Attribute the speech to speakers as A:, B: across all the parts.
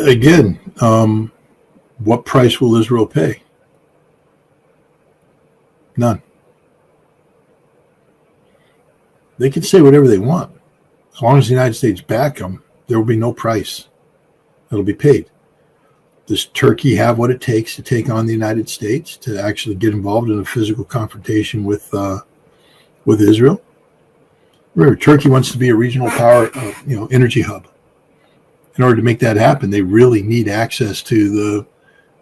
A: again, what price will Israel pay? None. They can say whatever they want. As long as the United States back them, there will be no price that'll be paid. Does Turkey have what it takes to take on the United States, to actually get involved in a physical confrontation with Israel? Remember, Turkey wants to be a regional power, energy hub. In order to make that happen, they really need access to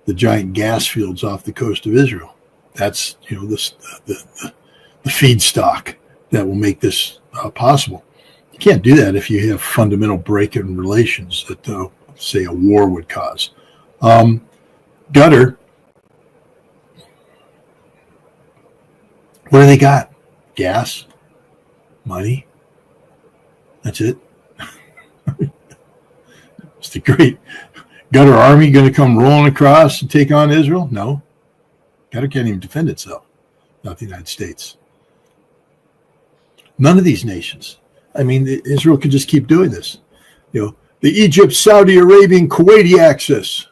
A: the giant gas fields off the coast of Israel. That's the feedstock that will make this possible. You can't do that if you have fundamental break in relations that, say, a war would cause. Qatar, what do they got? Gas, money. That's it. It's the great Qatar army going to come rolling across and take on Israel? No. Qatar can't even defend itself, not the United States. None of these nations. I mean, Israel can just keep doing this. The Egypt, Saudi Arabian, Kuwaiti axis.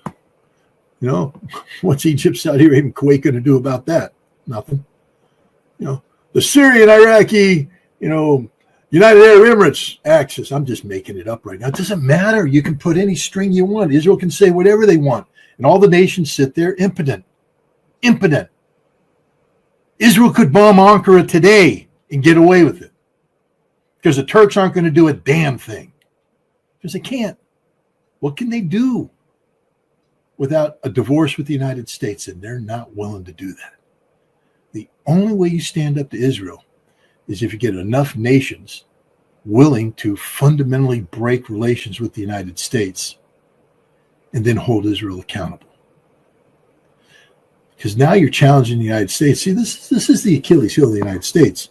A: What's Egypt, Saudi Arabia, and Kuwait going to do about that? Nothing. The Syrian, Iraqi, United Arab Emirates axis. I'm just making it up right now. It doesn't matter. You can put any string you want. Israel can say whatever they want. And all the nations sit there impotent. Impotent. Israel could bomb Ankara today and get away with it. Because the Turks aren't going to do a damn thing. Because they can't. What can they do without a divorce with the United States? And they're not willing to do that. The only way you stand up to Israel is if you get enough nations willing to fundamentally break relations with the United States and then hold Israel accountable. Because now you're challenging the United States. See, this is the Achilles heel of the United States.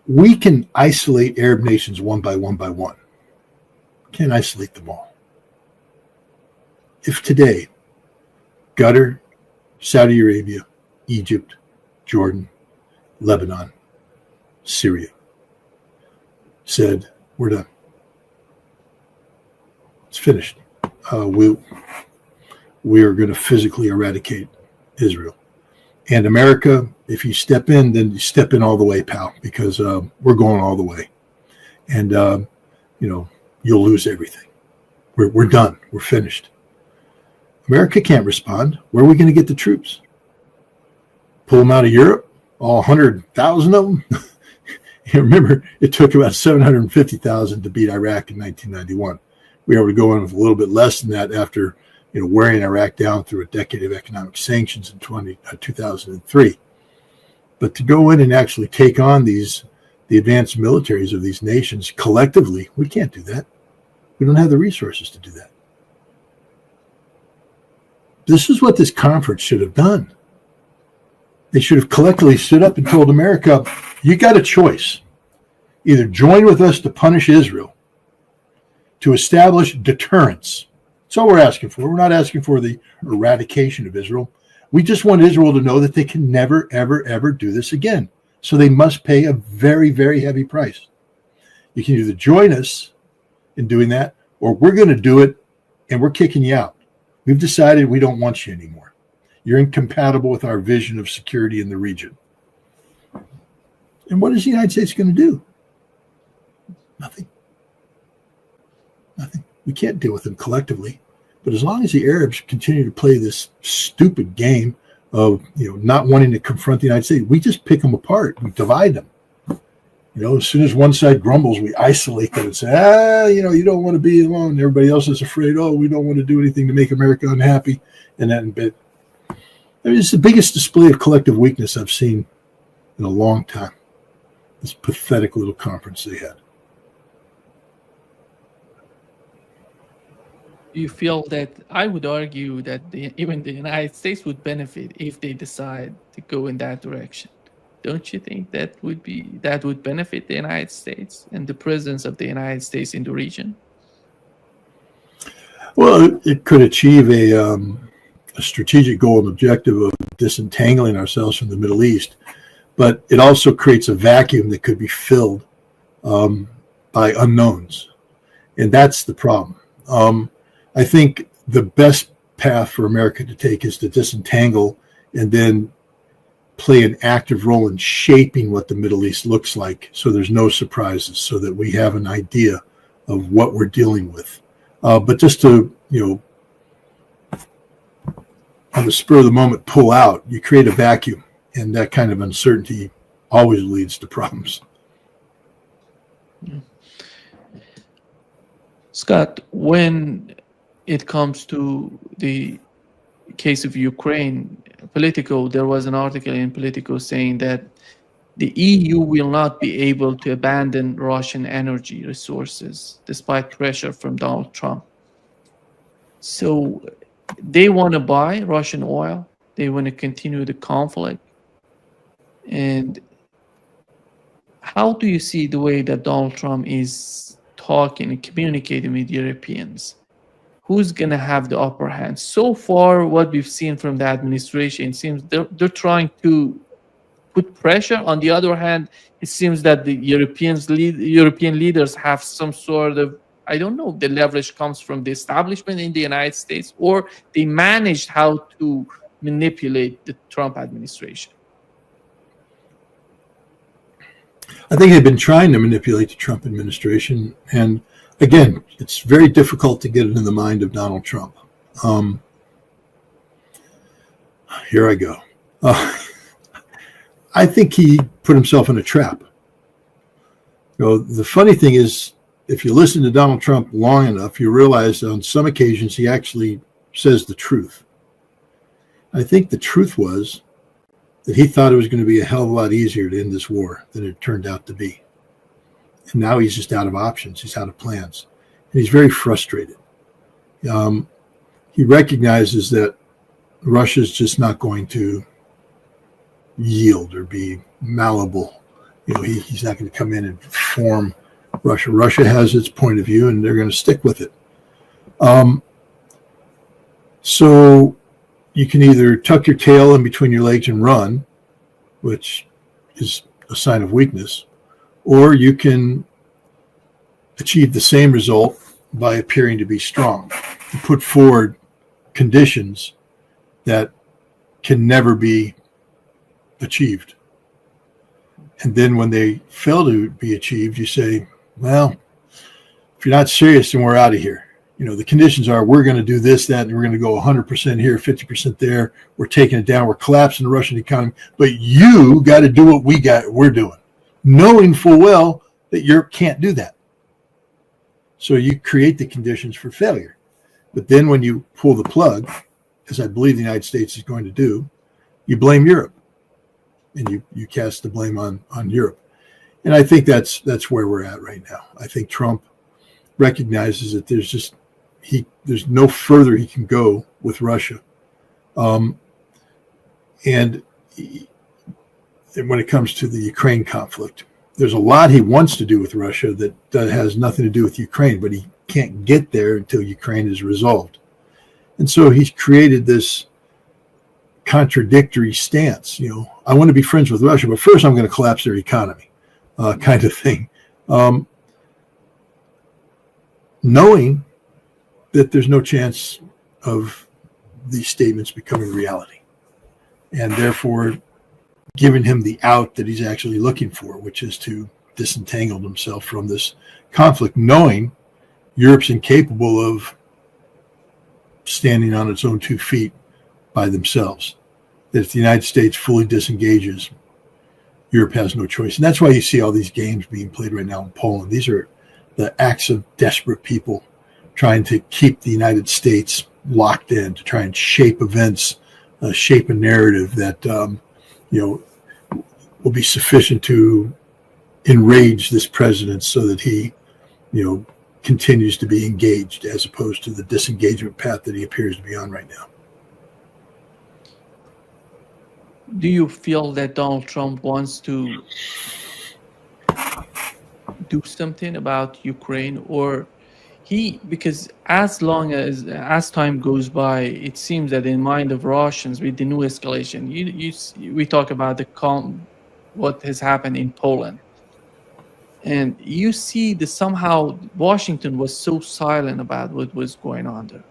A: We can isolate Arab nations one by one by one. Can't isolate them all. If today, Qatar, Saudi Arabia, Egypt, Jordan, Lebanon, Syria said, we're done. It's finished. We are going to physically eradicate Israel. And America, if you step in, then you step in all the way, pal, because we're going all the way. And, you'll lose everything. We're done. We're finished. America can't respond. Where are we going to get the troops? Pull them out of Europe? All 100,000 of them? Remember, it took about 750,000 to beat Iraq in 1991. We were able to go in with a little bit less than that after wearing Iraq down through a decade of economic sanctions in 2003. But to go in and actually take on the advanced militaries of these nations collectively, we can't do that. We don't have the resources to do that. This is what this conference should have done. They should have collectively stood up and told America, you got a choice. Either join with us to punish Israel, to establish deterrence. That's all we're asking for. We're not asking for the eradication of Israel. We just want Israel to know that they can never, ever, ever do this again. So they must pay a very, very heavy price. You can either join us in doing that, or we're going to do it and we're kicking you out. We've decided we don't want you anymore. You're incompatible with our vision of security in the region. And what is the United States going to do? Nothing. Nothing. We can't deal with them collectively. But as long as the Arabs continue to play this stupid game of not wanting to confront the United States, we just pick them apart. We divide them. As soon as one side grumbles, we isolate them and say, you don't want to be alone. Everybody else is afraid. Oh, we don't want to do anything to make America unhappy. And that, it's the biggest display of collective weakness I've seen in a long time. This pathetic little conference they had.
B: You feel that I would argue that even the United States would benefit if they decide to go in that direction. Don't you think that would benefit the United States and the presence of the United States in the region?
A: Well, it could achieve a strategic goal and objective of disentangling ourselves from the Middle East, but it also creates a vacuum that could be filled by unknowns, and that's the problem. I think the best path for America to take is to disentangle and then play an active role in shaping what the Middle East looks like, so there's no surprises, so that we have an idea of what we're dealing with. But just to, on the spur of the moment, pull out, you create a vacuum, and that kind of uncertainty always leads to problems.
B: Scott, when it comes to the case of Ukraine, Politico, there was an article in Politico saying that the EU will not be able to abandon Russian energy resources despite pressure from Donald Trump. So they want to buy Russian oil. They want to continue the conflict. And how do you see the way that Donald Trump is talking and communicating with Europeans? Who's going to have the upper hand? So far, what we've seen from the administration, it seems they're trying to put pressure. On the other hand, it seems that the European leaders have some sort of, I don't know, the leverage comes from the establishment in the United States, or they managed how to manipulate the Trump administration.
A: I think they've been trying to manipulate the Trump administration, and again, it's very difficult to get it in the mind of Donald Trump. Here I go. I think he put himself in a trap. The funny thing is, if you listen to Donald Trump long enough, you realize on some occasions he actually says the truth. I think the truth was that he thought it was going to be a hell of a lot easier to end this war than it turned out to be. And now he's just out of options. He's out of plans. And he's very frustrated. He recognizes that Russia's just not going to yield or be malleable. He's not going to come in and form Russia. Russia has its point of view, and they're going to stick with it. So you can either tuck your tail in between your legs and run, which is a sign of weakness, or you can achieve the same result by appearing to be strong and put forward conditions that can never be achieved. And then when they fail to be achieved, you say, well, if you're not serious, then we're out of here. The conditions are, we're going to do this, that, and we're going to go 100% here, 50% there. We're taking it down. We're collapsing the Russian economy. But you got to do what we're doing, knowing full well that you can't do that. So you create the conditions for failure. But then when you pull the plug, as I believe the United States is going to do, you blame Europe. And you cast the blame on Europe. And I think that's where we're at right now. I think Trump recognizes that there's no further he can go with Russia. And when it comes to the Ukraine conflict, there's a lot he wants to do with Russia that has nothing to do with Ukraine, but he can't get there until Ukraine is resolved. And so he's created this contradictory stance. I want to be friends with Russia, but first I'm going to collapse their economy, kind of thing. Knowing that there's no chance of these statements becoming reality, and therefore giving him the out that he's actually looking for, which is to disentangle himself from this conflict, knowing Europe's incapable of standing on its own 2 feet by themselves. That if the United States fully disengages, Europe has no choice. And that's why you see all these games being played right now in Poland. These are the acts of desperate people trying to keep the United States locked in, to try and shape events, shape a narrative that will be sufficient to enrage this president so that he continues to be engaged, as opposed to the disengagement path that he appears to be on right now.
B: Do you feel that Donald Trump wants to do something about Ukraine, or because as long as time goes by, it seems that in mind of Russians, with the new escalation, we talk about what has happened in Poland. And you see that somehow Washington was so silent about what was going on there.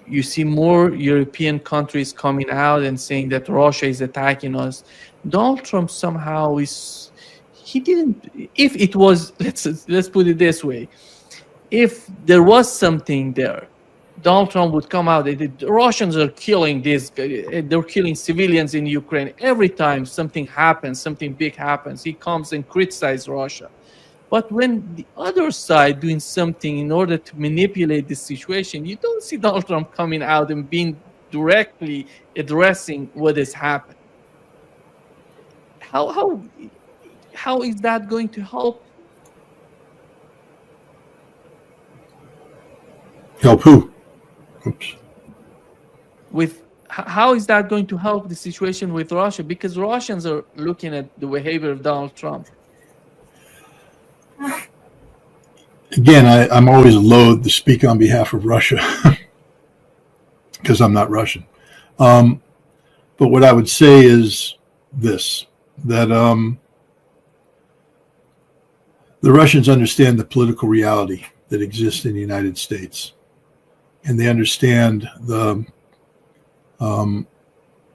B: You see more European countries coming out and saying that Russia is attacking us. Donald Trump somehow is, he didn't, if it was, let's put it this way, if there was something there, Donald Trump would come out and the Russians are killing this, they're killing civilians in Ukraine. Every time something happens, something big happens, he comes and criticizes Russia. But when the other side doing something in order to manipulate the situation, you don't see Donald Trump coming out and being directly addressing what is happening. How is that going to help?
A: Help who? Oops.
B: How is that going to help the situation with Russia? Because Russians are looking at the behavior of Donald Trump.
A: Again, I'm always loath to speak on behalf of Russia because I'm not Russian. But what I would say is this, that the Russians understand the political reality that exists in the United States. And they understand the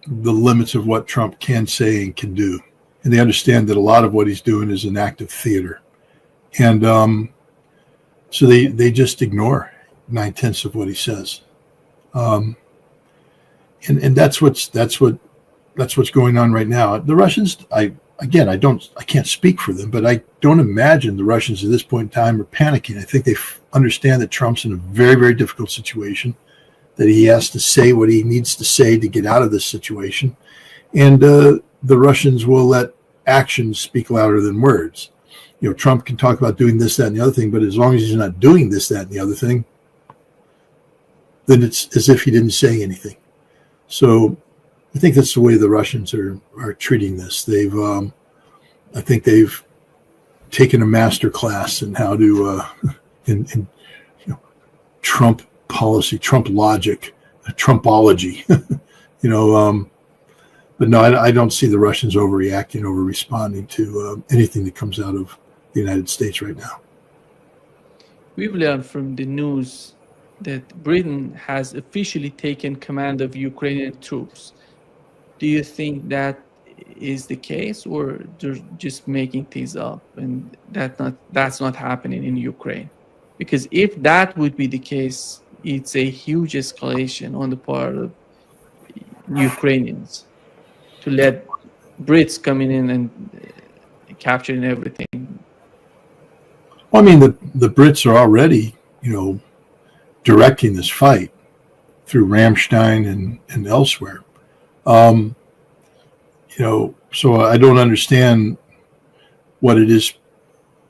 A: limits of what Trump can say and can do. And they understand that a lot of what he's doing is an act of theater. And so they just ignore 9/10 of what he says. And that's what's going on right now. The Russians, I can't speak for them, but I don't imagine the Russians at this point in time are panicking. I think they understand that Trump's in a very, very difficult situation, that he has to say what he needs to say to get out of this situation. And the Russians will let actions speak louder than words. You know, Trump can talk about doing this, that, and the other thing, but as long as he's not doing this, that, and the other thing, then it's as if he didn't say anything. So I think that's the way the Russians are treating this. I think they've taken a master class in how to, in Trump policy, Trump logic, Trumpology, but no, I don't see the Russians overreacting, over responding to anything that comes out of the United States right now.
B: We've learned from the news that Britain has officially taken command of Ukrainian troops. Do you think that is the case, or they're just making things up and that's not happening in Ukraine? Because if that would be the case, it's a huge escalation on the part of Ukrainians to let Brits coming in and capturing everything.
A: Well, I mean, the Brits are already, directing this fight through Ramstein and elsewhere. So I don't understand what it is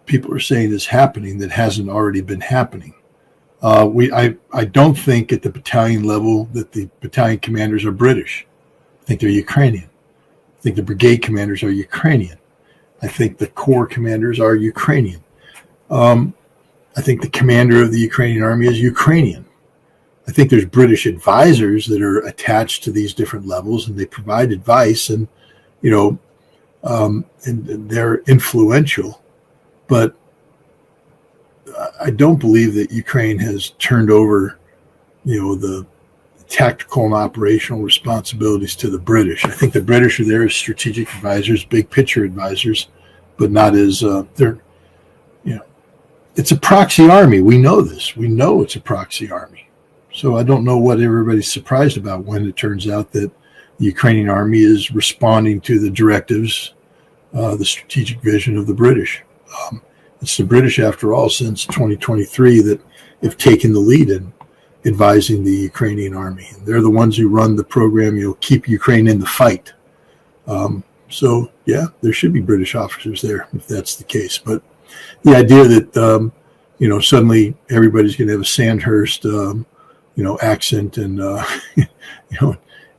A: people are saying is happening that hasn't already been happening. I don't think at the battalion level that the battalion commanders are British. I think they're Ukrainian. I think the brigade commanders are Ukrainian. I think the corps commanders are Ukrainian. I think the commander of the Ukrainian army is Ukrainian. I think there's British advisors that are attached to these different levels, and they provide advice, and and they're influential. But I don't believe that Ukraine has turned over, the tactical and operational responsibilities to the British. I think the British are there as strategic advisors, big picture advisors, but not as it's a proxy army. We know this. We know it's a proxy army. So I don't know what everybody's surprised about when it turns out that the Ukrainian army is responding to the directives, the strategic vision of the British. It's the British, after all, since 2023 that have taken the lead in advising the Ukrainian army. And they're the ones who run the program, keep Ukraine in the fight. So, yeah, there should be British officers there if that's the case. But the idea that, suddenly everybody's going to have a Sandhurst, accent and,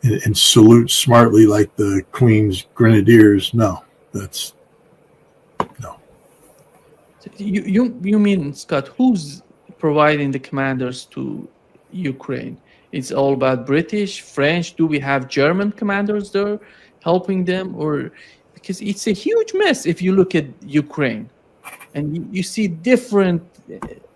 A: and salute smartly like the Queen's Grenadiers, no.
B: You mean, Scott, who's providing the commanders to Ukraine? It's all about British, French. Do we have German commanders there helping them? Or because it's a huge mess if you look at Ukraine. and you see different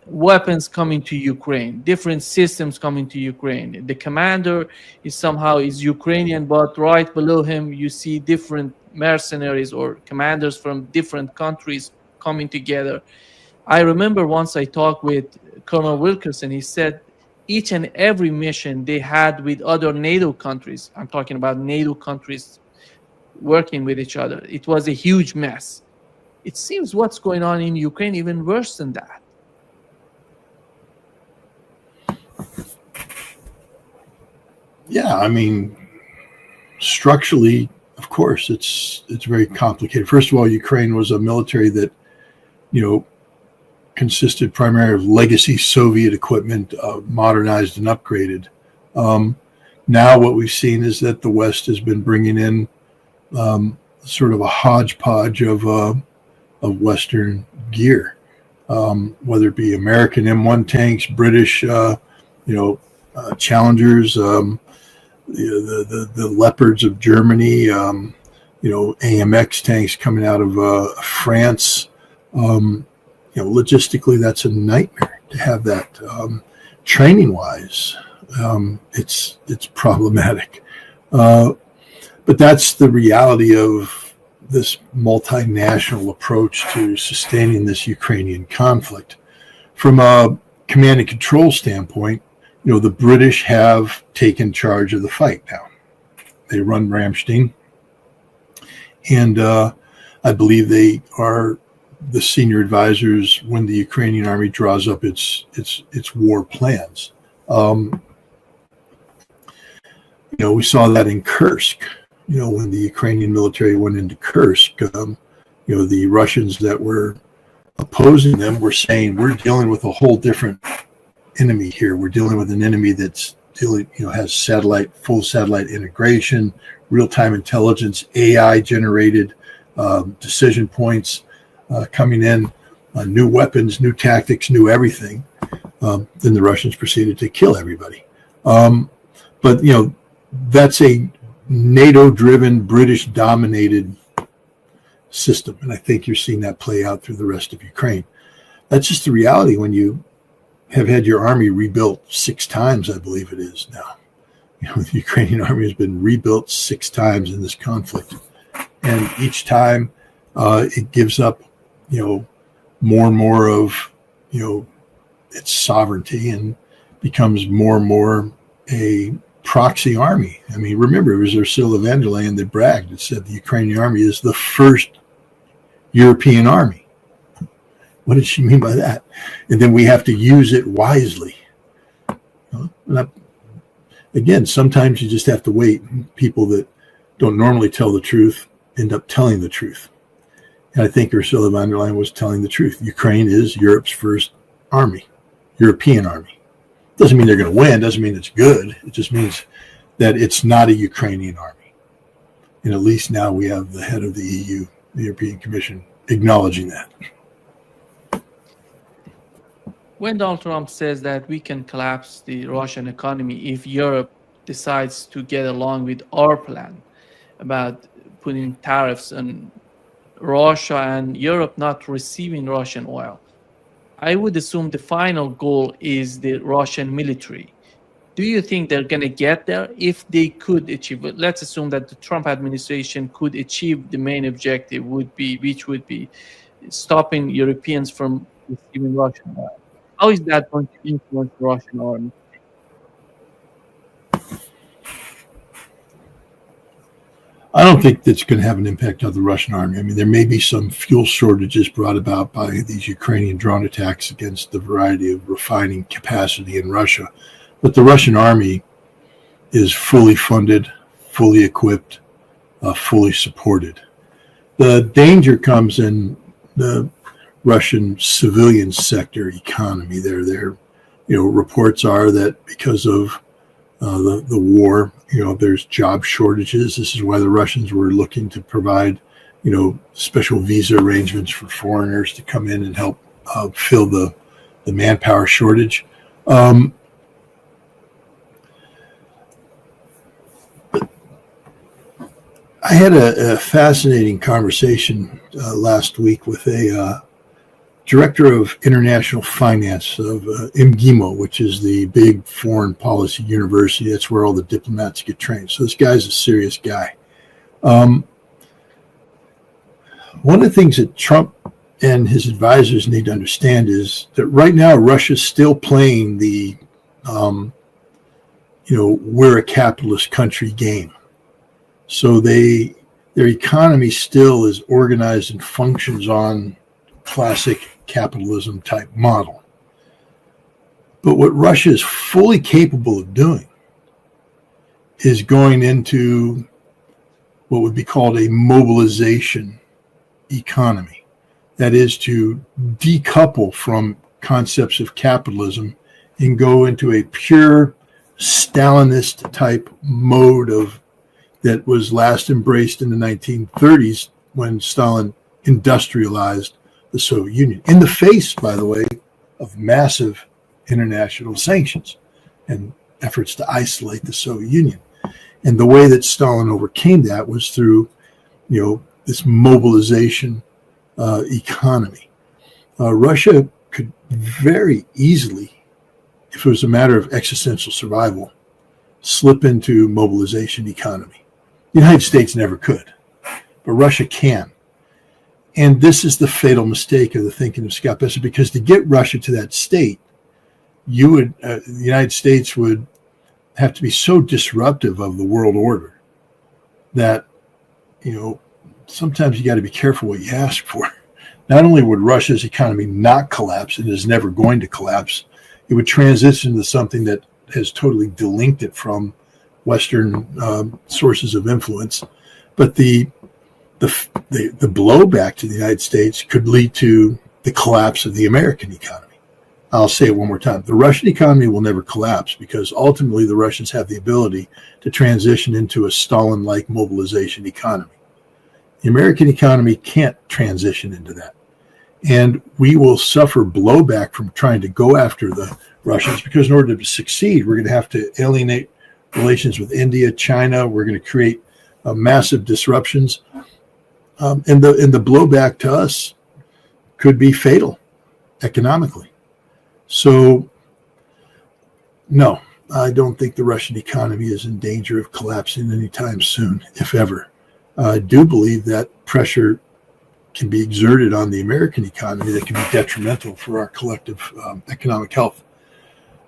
B: weapons coming to Ukraine, different systems coming to Ukraine. The commander is Ukrainian, but right below him you see different mercenaries or commanders from different countries coming together. I remember once I talked with Colonel Wilkerson. He said each and every mission they had with other NATO countries, I'm talking about NATO countries working with each other, it was a huge mess. It seems what's going on in Ukraine even worse than that.
A: Yeah, I mean, structurally, of course, it's very complicated. First of all, Ukraine was a military that, consisted primarily of legacy Soviet equipment, modernized and upgraded. Now what we've seen is that the West has been bringing in sort of a hodgepodge of Western gear, whether it be American M1 tanks, British, Challengers, the Leopards of Germany, AMX tanks coming out of France. Logistically, that's a nightmare to have that. Training-wise, it's problematic. But that's the reality of this multinational approach to sustaining this Ukrainian conflict. From a command and control standpoint, the British have taken charge of the fight now. They run Ramstein, and I believe they are the senior advisors when the Ukrainian army draws up its war plans. We saw that in Kursk. When the Ukrainian military went into Kursk, the Russians that were opposing them were saying, we're dealing with a whole different enemy here. We're dealing with an enemy that's has full satellite integration, real-time intelligence, AI generated decision points coming in, new weapons, new tactics, new everything. Then the Russians proceeded to kill everybody. But that's a NATO-driven, British-dominated system, and I think you're seeing that play out through the rest of Ukraine. That's just the reality when you have had your army rebuilt 6 times, I believe it is now. The Ukrainian army has been rebuilt 6 times in this conflict, and each time it gives up, more and more of, its sovereignty and becomes more and more a proxy army. I mean, remember, it was Ursula von der Leyen that bragged and said the Ukrainian army is the first European army. What did she mean by that? And then we have to use it wisely. Again, sometimes you just have to wait. People that don't normally tell the truth end up telling the truth. And I think Ursula von der Leyen was telling the truth. Ukraine is Europe's first army, European army. Doesn't mean they're going to win. Doesn't mean it's good. It just means that it's not a Ukrainian army. And at least now we have the head of the EU, the European Commission, acknowledging that.
B: When Donald Trump says that we can collapse the Russian economy if Europe decides to get along with our plan about putting tariffs on Russia and Europe not receiving Russian oil, I would assume the final goal is the Russian military. Do you think they're going to get there? If they could achieve it, let's assume that the Trump administration could achieve the main objective, which would be stopping Europeans from receiving Russian oil. How is that going to influence the Russian army?
A: I don't think that's going to have an impact on the Russian army. I mean, there may be some fuel shortages brought about by these Ukrainian drone attacks against the variety of refining capacity in Russia. But the Russian army is fully funded, fully equipped, fully supported. The danger comes in the Russian civilian sector economy. There, reports are that because of the war, there's job shortages. This is why the Russians were looking to provide, special visa arrangements for foreigners to come in and help fill the manpower shortage. I had a fascinating conversation last week with a director of international finance of MGIMO, which is the big foreign policy university. That's where all the diplomats get trained. So this guy's a serious guy. One of the things that Trump and his advisors need to understand is that right now Russia's still playing the, we're a capitalist country game. So their economy still is organized and functions on classic capitalism type model. But what Russia is fully capable of doing is going into what would be called a mobilization economy. That is to decouple from concepts of capitalism and go into a pure Stalinist type mode that was last embraced in the 1930s when Stalin industrialized the Soviet Union, in the face, by the way, of massive international sanctions and efforts to isolate the Soviet Union. And the way that Stalin overcame that was through, this mobilization economy. Russia could very easily, if it was a matter of existential survival, slip into mobilization economy. The United States never could, but Russia can. And this is the fatal mistake of the thinking of Scott Besser, because to get Russia to that state, the United States would have to be so disruptive of the world order that, sometimes you got to be careful what you ask for. Not only would Russia's economy not collapse and is never going to collapse, it would transition to something that has totally delinked it from Western sources of influence. But the blowback to the United States could lead to the collapse of the American economy. I'll say it one more time. The Russian economy will never collapse because ultimately the Russians have the ability to transition into a Stalin-like mobilization economy. The American economy can't transition into that. And we will suffer blowback from trying to go after the Russians because in order to succeed, we're going to have to alienate relations with India, China. We're going to create massive disruptions. And the blowback to us could be fatal economically. So, no, I don't think the Russian economy is in danger of collapsing anytime soon, if ever. I do believe that pressure can be exerted on the American economy that can be detrimental for our collective economic health.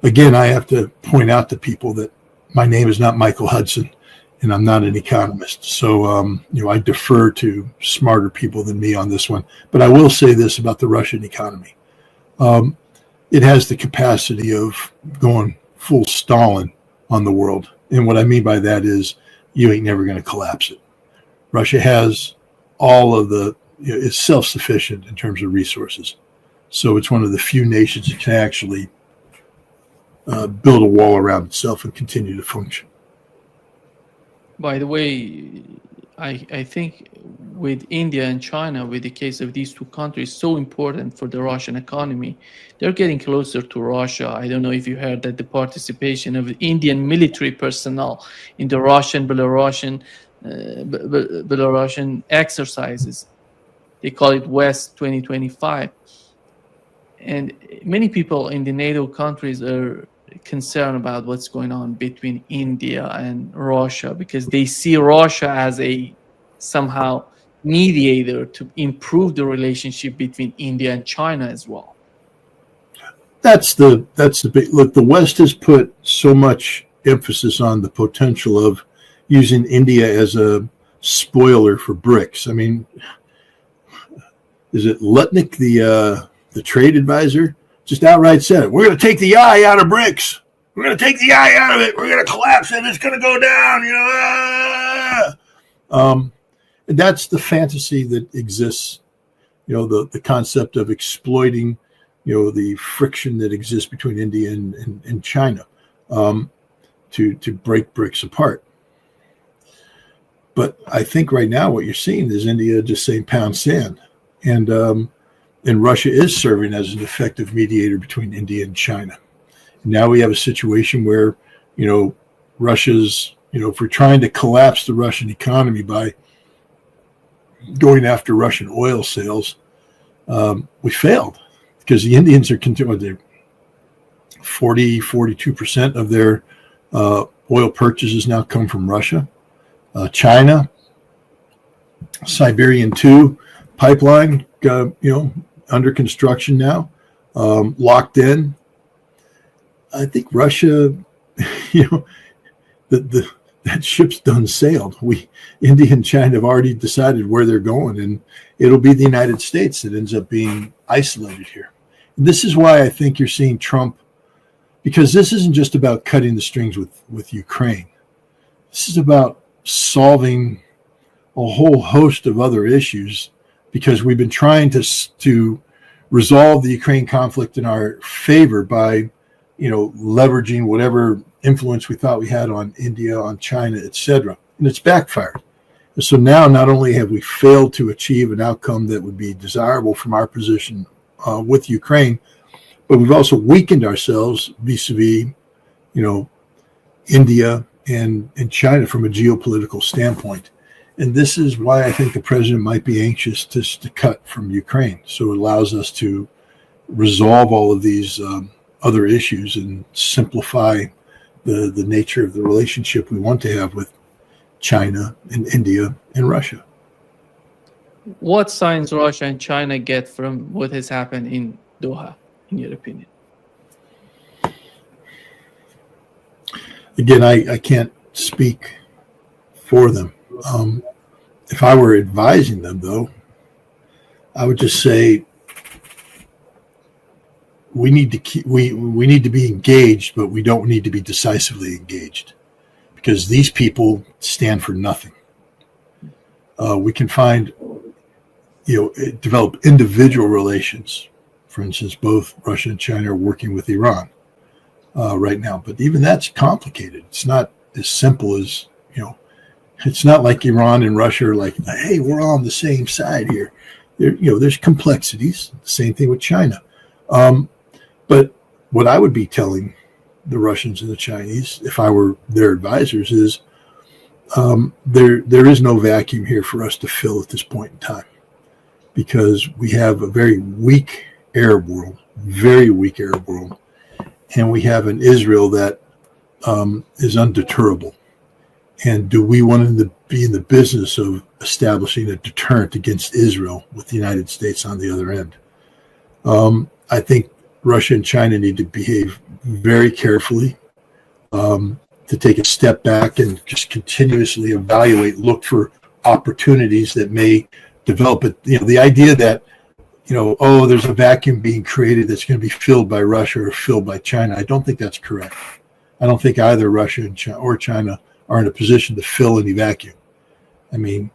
A: Again, I have to point out to people that my name is not Michael Hudson, and I'm not an economist. So, I defer to smarter people than me on this one. But I will say this about the Russian economy. It has the capacity of going full Stalin on the world. And what I mean by that is you ain't never going to collapse it. Russia has all of it's self-sufficient in terms of resources. So it's one of the few nations that can actually build a wall around itself and continue to function.
B: By the way, I think with India and China, with the case of these two countries, so important for the Russian economy, they're getting closer to Russia. I don't know if you heard that the participation of Indian military personnel in the Belarusian exercises, they call it West 2025. And many people in the NATO countries are concerned about what's going on between India and Russia because they see Russia as a somehow mediator to improve the relationship between India and China as well.
A: That's the big look. The West has put so much emphasis on the potential of using India as a spoiler for BRICS. I mean, is it Lutnick, the trade advisor, just outright said it. We're going to take the eye out of BRICS. We're going to take the eye out of it. We're going to collapse it. It's going to go down. And that's the fantasy that exists. The concept of exploiting, the friction that exists between India and China to break BRICS apart. But I think right now what you're seeing is India just saying pound sand. And Russia is serving as an effective mediator between India and China. Now we have a situation where, Russia's, if we're trying to collapse the Russian economy by going after Russian oil sales, we failed. because the Indians are continuing. 42% of their oil purchases now come from Russia. China, Siberian 2 pipeline, under construction now, locked in. I think Russia, that ship's done sailed. India and China have already decided where they're going, and it'll be the United States that ends up being isolated here. And this is why I think you're seeing Trump, because this isn't just about cutting the strings with Ukraine. This is about solving a whole host of other issues, because we've been trying to resolve the Ukraine conflict in our favor by, leveraging whatever influence we thought we had on India, on China, etc. And it's backfired. And so now not only have we failed to achieve an outcome that would be desirable from our position with Ukraine, but we've also weakened ourselves vis-a-vis, India and China from a geopolitical standpoint. And this is why I think the president might be anxious to cut from Ukraine. So it allows us to resolve all of these other issues and simplify the nature of the relationship we want to have with China and India and Russia.
B: What signs Russia and China get from what has happened in Doha, in your opinion?
A: Again, I can't speak for them. If I were advising them, though, I would just say we need to be engaged, but we don't need to be decisively engaged, because these people stand for nothing. We can find, develop individual relations. For instance, both Russia and China are working with Iran right now, but even that's complicated. It's not as simple as, it's not like Iran and Russia are like, hey, we're all on the same side here. There's complexities. Same thing with China. But what I would be telling the Russians and the Chinese, if I were their advisors, is there is no vacuum here for us to fill at this point in time, because we have a very weak Arab world, and we have an Israel that is undeterrable. And do we want to be in the business of establishing a deterrent against Israel with the United States on the other end? I think Russia and China need to behave very carefully, to take a step back and just continuously evaluate, look for opportunities that may develop it. The idea that, there's a vacuum being created that's going to be filled by Russia or filled by China, I don't think that's correct. I don't think either Russia or China are in a position to fill any vacuum. I mean,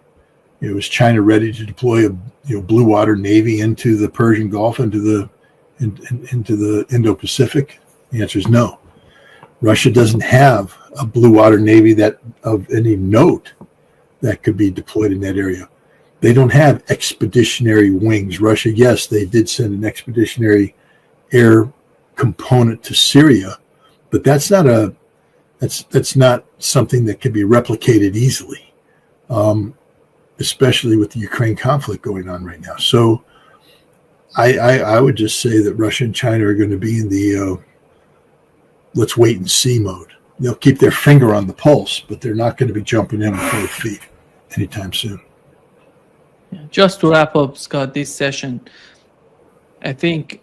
A: is China ready to deploy a blue water navy into the Persian Gulf, into the Indo-Pacific? The answer is no. Russia doesn't have a blue water navy that of any note that could be deployed in that area. They don't have expeditionary wings. Russia, yes, they did send an expeditionary air component to Syria, but that's not something that can be replicated easily, especially with the Ukraine conflict going on right now. So I would just say that Russia and China are going to be in the let's wait and see mode. They'll keep their finger on the pulse, but they're not going to be jumping in with both feet anytime soon.
B: Just to wrap up, Scott, this session, I think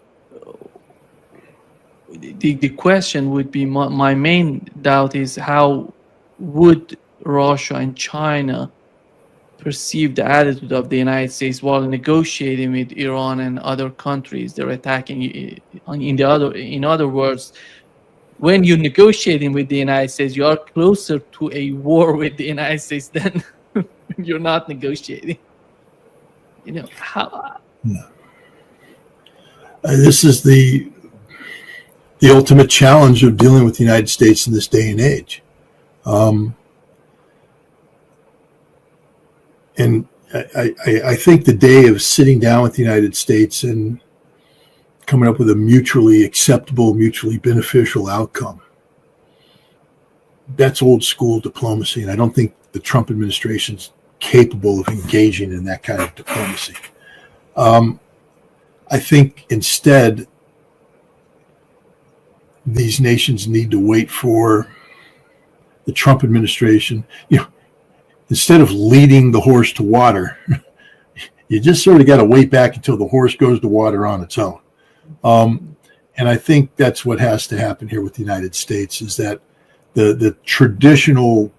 B: the question would be, my main doubt is, how would Russia and China perceive the attitude of the United States while negotiating with Iran and other countries they're attacking? In other words, when you're negotiating with the United States, you are closer to a war with the United States than you're not negotiating. How?
A: Yeah. This is the ultimate challenge of dealing with the United States in this day and age. And I think the day of sitting down with the United States and coming up with a mutually acceptable, mutually beneficial outcome, that's old school diplomacy. And I don't think the Trump administration's capable of engaging in that kind of diplomacy. I think instead, these nations need to wait for the Trump administration. Instead of leading the horse to water, you just sort of got to wait back until the horse goes to water on its own. And I think that's what has to happen here with the United States, is that the traditional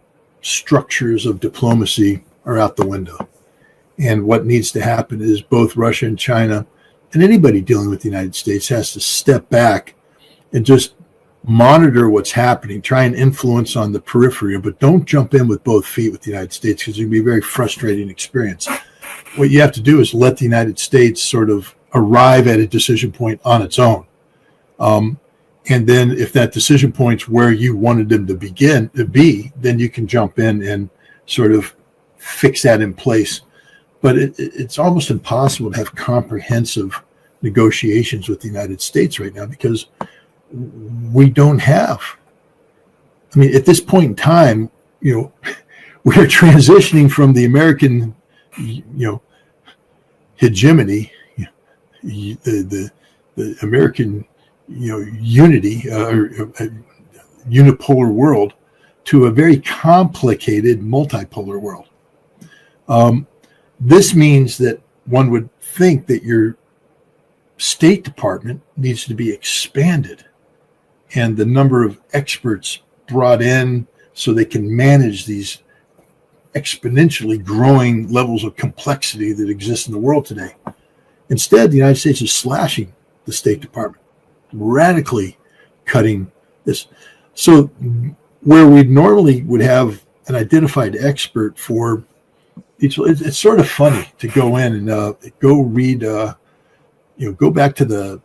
A: structures of diplomacy are out the window. And what needs to happen is both Russia and China and anybody dealing with the United States has to step back and just monitor what's happening, try and influence on the periphery, but don't jump in with both feet with the United States, because it can be a very frustrating experience. What you have to do is let the United States sort of arrive at a decision point on its own. And then if that decision point's where you wanted them to be, then you can jump in and sort of fix that in place. But it's almost impossible to have comprehensive negotiations with the United States right now, because we don't have. I mean, at this point in time, we're transitioning from the American, hegemony, the American, unity, unipolar world, to a very complicated multipolar world. This means that one would think that your State Department needs to be expanded, and the number of experts brought in so they can manage these exponentially growing levels of complexity that exist in the world today. Instead, the United States is slashing the State Department, radically cutting this. So where we normally would have an identified expert for each, it's sort of funny to go in and go read, go back to the,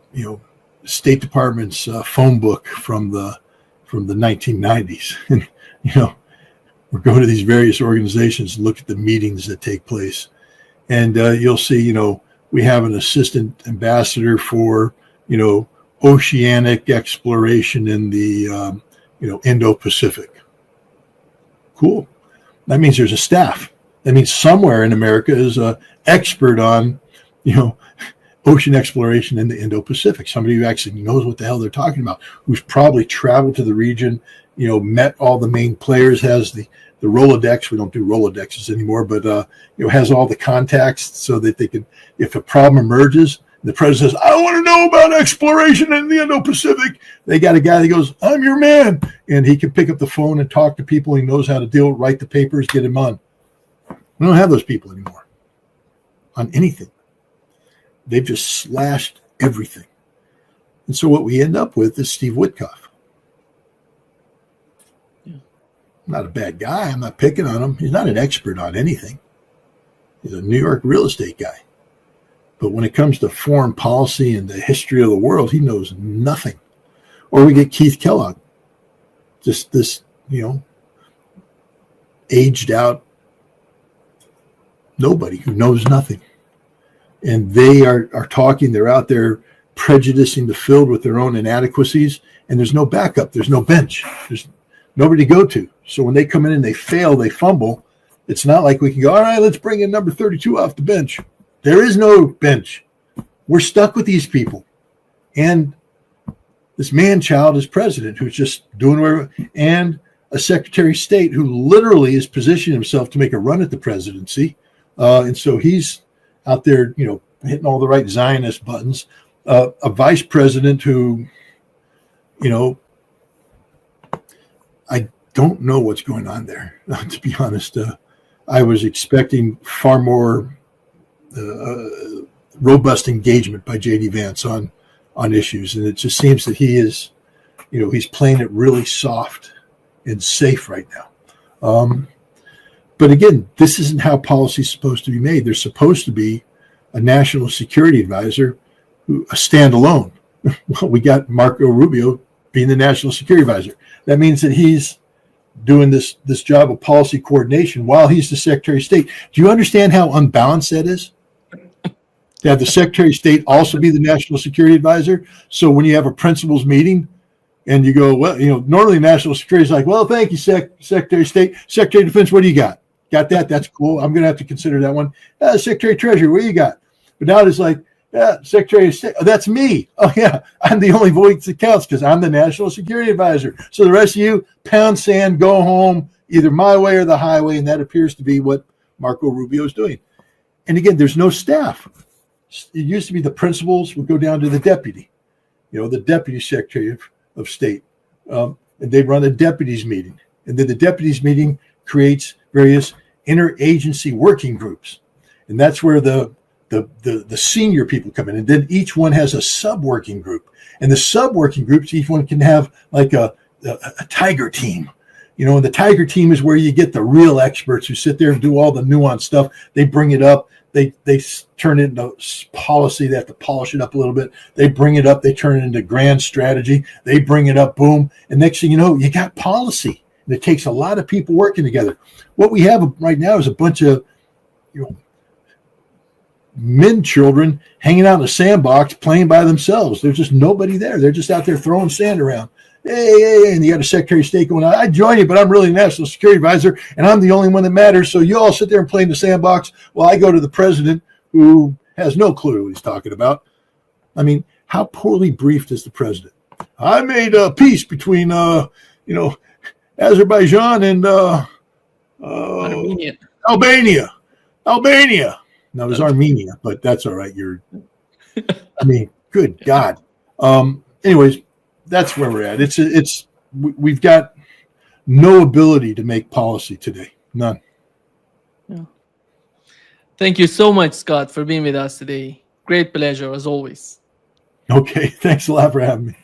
A: State Department's phone book from the 1990s, and or go to these various organizations and look at the meetings that take place, and you'll see, we have an assistant ambassador for, oceanic exploration in the, Indo-Pacific. Cool. That means there's a staff. That means somewhere in America is an expert on, ocean exploration in the Indo-Pacific. Somebody who actually knows what the hell they're talking about, who's probably traveled to the region, met all the main players, has the Rolodex. We don't do Rolodexes anymore, but has all the contacts so that they can, if a problem emerges, the president says, I want to know about exploration in the Indo-Pacific. They got a guy that goes, I'm your man. And he can pick up the phone and talk to people. He knows how to write the papers, get him on. We don't have those people anymore on anything. They've just slashed everything. And so what we end up with is Steve Witkoff. Yeah. Not a bad guy. I'm not picking on him. He's not an expert on anything. He's a New York real estate guy. But when it comes to foreign policy and the history of the world, he knows nothing. Or we get Keith Kellogg. Just this, aged out nobody who knows nothing. And they are talking, they're out there prejudicing the field with their own inadequacies, and there's no backup, there's no bench, there's nobody to go to. So when they come in and they fail, they fumble, it's not like we can go, all right, let's bring in number 32 off the bench. There is no bench. We're stuck with these people. And this man-child is president who's just doing whatever, and a Secretary of State who literally is positioning himself to make a run at the presidency. And so he's out there, hitting all the right Zionist buttons. A vice president who, I don't know what's going on there, to be honest. I was expecting far more robust engagement by J.D. Vance on issues. And it just seems that he is, he's playing it really soft and safe right now. But again, this isn't how policy is supposed to be made. There's supposed to be a national security advisor, a standalone. Well, we got Marco Rubio being the national security advisor. That means that he's doing this job of policy coordination while he's the Secretary of State. Do you understand how unbalanced that is? To have the Secretary of State also be the national security advisor. So when you have a principals meeting and you go, well, normally national security is like, well, thank you, Secretary of State. Secretary of Defense, what do you got? Got that? That's cool. I'm going to have to consider that one. Secretary of Treasury, what do you got? But now it's like, Yeah, Secretary of State. Oh, that's me. Oh, yeah. I'm the only voice that counts because I'm the National Security Advisor. So the rest of you, pound sand, go home, either my way or the highway. And that appears to be what Marco Rubio is doing. And again, there's no staff. It used to be the principals would go down to the deputy, the deputy secretary of state. And they run a deputies meeting. And then the deputies meeting creates various interagency working groups. And that's where the senior people come in. And then each one has a sub-working group. And the sub-working groups, each one can have like a tiger team. And the tiger team is where you get the real experts who sit there and do all the nuanced stuff. They bring it up. They turn it into policy. They have to polish it up a little bit. They bring it up. They turn it into grand strategy. They bring it up, boom. And next thing you know, you got policy. And it takes a lot of people working together. What we have right now is a bunch of, men children hanging out in a sandbox playing by themselves. There's just nobody there. They're just out there throwing sand around. Hey, and you got a Secretary of State going on. I join you, but I'm really National Security Advisor, and I'm the only one that matters. So you all sit there and play in the sandbox while I go to the president who has no clue what he's talking about. I mean, how poorly briefed is the president? I made a peace between, Azerbaijan and Albania. Now it was Armenia, but that's all right. Good God. Anyways, that's where we're at. We've got no ability to make policy today. None.
B: Yeah. Thank you so much, Scott, for being with us today. Great pleasure as always.
A: Okay. Thanks a lot for having me.